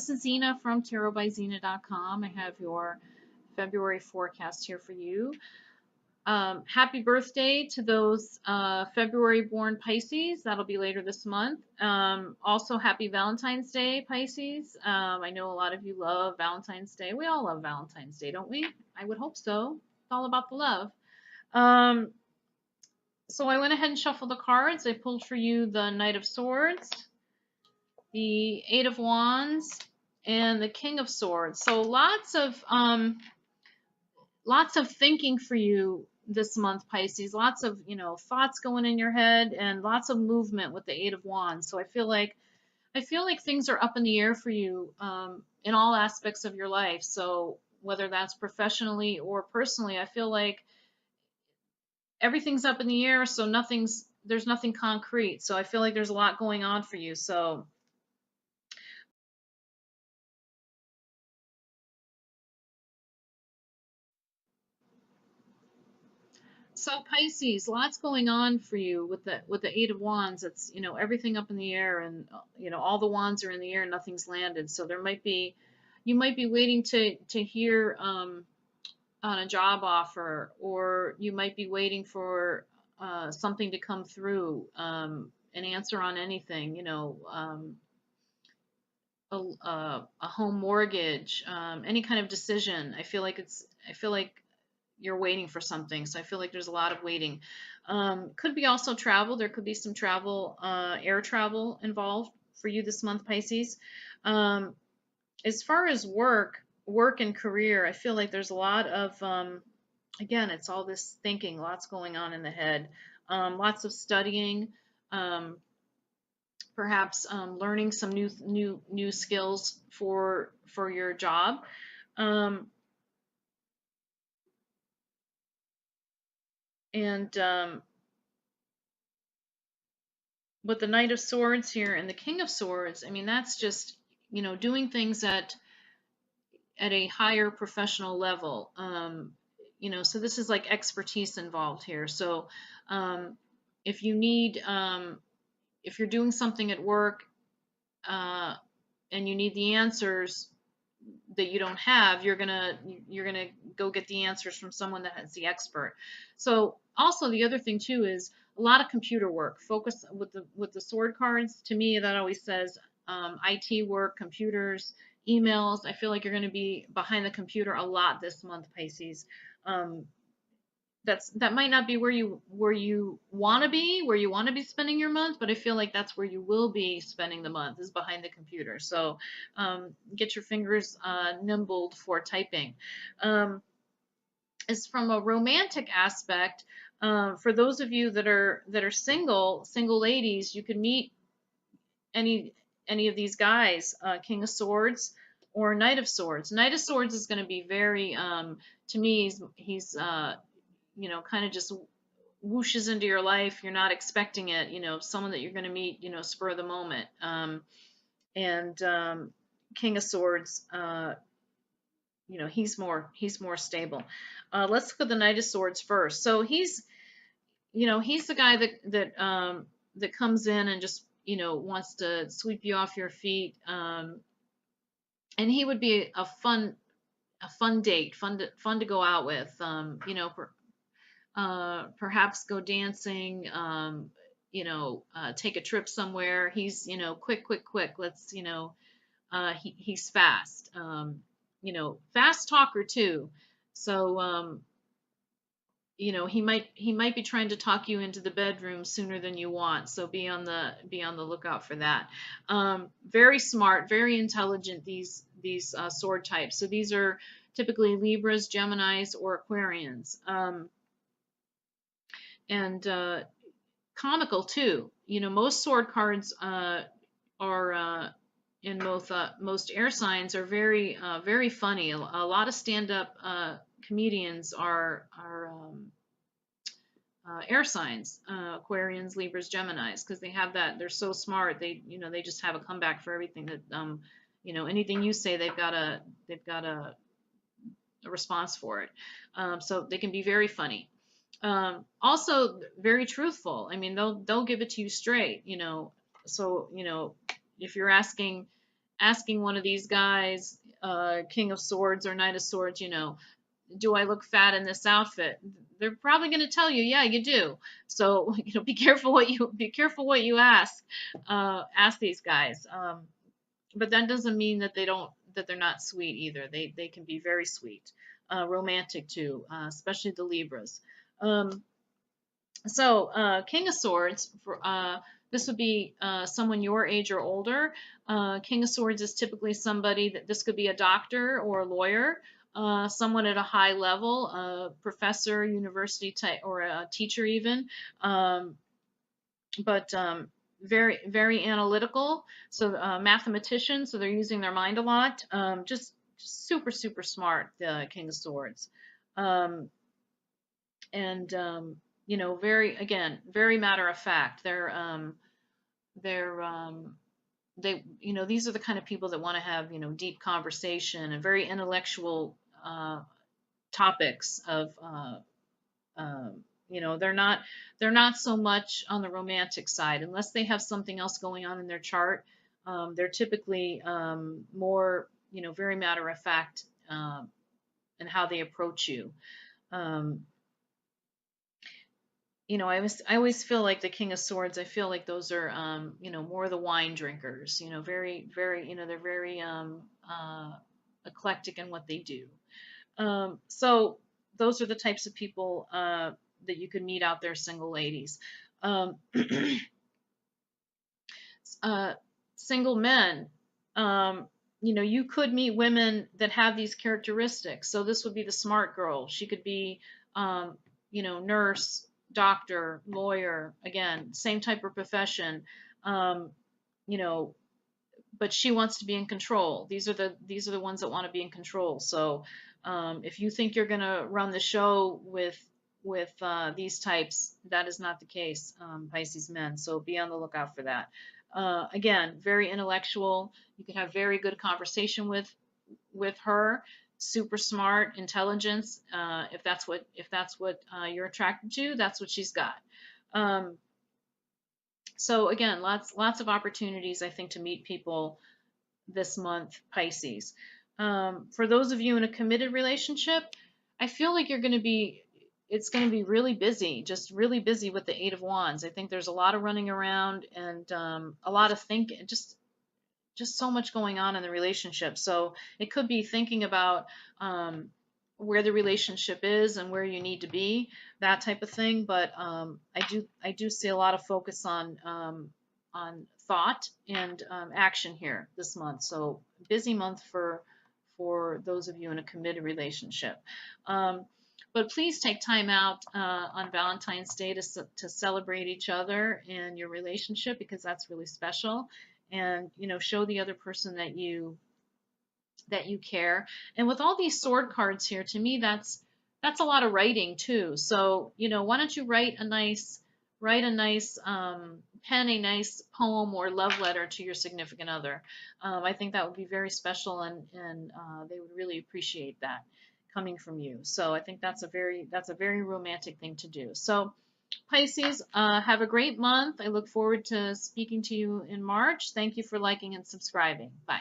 this is Zena from tarotbyzena.com. I have your February forecast here for you. Happy birthday to those February born Pisces. That'll be later this month. Also, happy Valentine's Day, Pisces. I know a lot of you love Valentine's Day. We all love Valentine's Day, don't we? I would hope so. It's all about the love. So I went ahead and shuffled the cards. I pulled for you the Knight of Swords, the Eight of Wands, and the King of Swords. So lots of thinking for you this month, Pisces. Lots of thoughts going in your head, and lots of movement with the Eight of Wands. So I feel like things are up in the air for you in all aspects of your life. So whether that's professionally or personally, I feel like everything's up in the air. So there's nothing concrete. So I feel like there's a lot going on for you. So Pisces, lots going on for you with the Eight of Wands. It's everything up in the air, and all the wands are in the air, and nothing's landed. So you might be waiting to hear on a job offer, or you might be waiting for something to come through, an answer on anything. A home mortgage, any kind of decision. I feel like you're waiting for something. So I feel like there's a lot of waiting. Could be also travel. There could be some travel, air travel involved for you this month, Pisces. As far as work and career, I feel like there's a lot of, again, it's all this thinking, lots going on in the head, lots of studying, perhaps learning some new skills for your job. And with the Knight of Swords here and the King of Swords, I mean, that's just, doing things at a higher professional level. So this is like expertise involved here. So if you need, if you're doing something at work and you need the answers that you don't have, you're gonna go get the answers from someone that is the expert. So also the other thing too is a lot of computer work. Focus with the sword cards. To me, that always says IT work, computers, emails. I feel like you're going to be behind the computer a lot this month, Pisces. Um, that might not be where you want to be, spending your month, but I feel like that's where you will be spending the month, is behind the computer. So get your fingers nimbled for typing. As from a romantic aspect, for those of you that are single ladies, you can meet any of these guys, King of Swords or Knight of Swords. Knight of Swords is going to be very, to me, he's kind of just whooshes into your life. You're not expecting it, someone that you're going to meet, spur of the moment. And King of Swords, he's more stable. Let's look at the Knight of Swords first. So he's the guy that comes in and just, wants to sweep you off your feet. And he would be a fun date, fun to go out with. Perhaps go dancing, take a trip somewhere. He's, quick. Let's, he's fast, fast talker too. So, he might be trying to talk you into the bedroom sooner than you want. So be on the lookout for that. Very smart, very intelligent, these sword types. So these are typically Libras, Geminis, or Aquarians. And comical too. Most sword cards are in most air signs are very funny. A lot of stand-up comedians are air signs, Aquarians, Libras, Geminis, because they have that. They're so smart. They just have a comeback for everything that anything you say, they've got a response for it. So they can be very funny. Also very truthful. I mean, they'll give it to you straight. So if you're asking, asking one of these guys, King of Swords or Knight of Swords, do I look fat in this outfit? They're probably going to tell you, yeah, you do. So, be careful what you ask these guys. But that doesn't mean that they're not sweet either. They can be very sweet, romantic too, especially the Libras. Um, King of Swords, this would be someone your age or older. King of Swords is typically somebody that this could be a doctor or a lawyer, someone at a high level, a professor, university type, or a teacher even. Um, but very, very analytical. So mathematician, so they're using their mind a lot. Just super, super smart, the King of Swords. Um, and very, again, very matter of fact. They're these are the kind of people that want to have, deep conversation and very intellectual topics of they're not so much on the romantic side unless they have something else going on in their chart. They're typically more, very matter of fact in how they approach you. Um, I always feel like the King of Swords. I feel like those are, more the wine drinkers. Very, very, they're very eclectic in what they do. So those are the types of people that you could meet out there, single ladies. Um, uh, Single men, you could meet women that have these characteristics. So this would be the smart girl. She could be, nurse, doctor, lawyer. Again, same type of profession. Um, you know, but she wants to be in control. These are the ones that want to be in control. So if you think you're going to run the show with these types, that is not the case, Pisces men. So be on the lookout for that. Again, very intellectual. You can have very good conversation with her. Super smart, intelligence. If that's what you're attracted to, that's what she's got. Um, so again, lots of opportunities, I think, to meet people this month, Pisces. For those of you in a committed relationship, I feel like it's going to be really busy, just really busy with the Eight of Wands. I think there's a lot of running around and a lot of thinking, just so much going on in the relationship. So it could be thinking about where the relationship is and where you need to be, that type of thing. But I do see a lot of focus on thought and action here this month. So busy month for those of you in a committed relationship. Um, but please take time out on Valentine's Day to celebrate each other and your relationship, because that's really special, and show the other person that you care. And with all these sword cards here, to me that's a lot of writing too. So why don't you write a nice pen a nice poem or love letter to your significant other. I think that would be very special, and they would really appreciate that coming from you. So I think that's a very romantic thing to do. So Pisces, have a great month. I look forward to speaking to you in March. Thank you for liking and subscribing. Bye.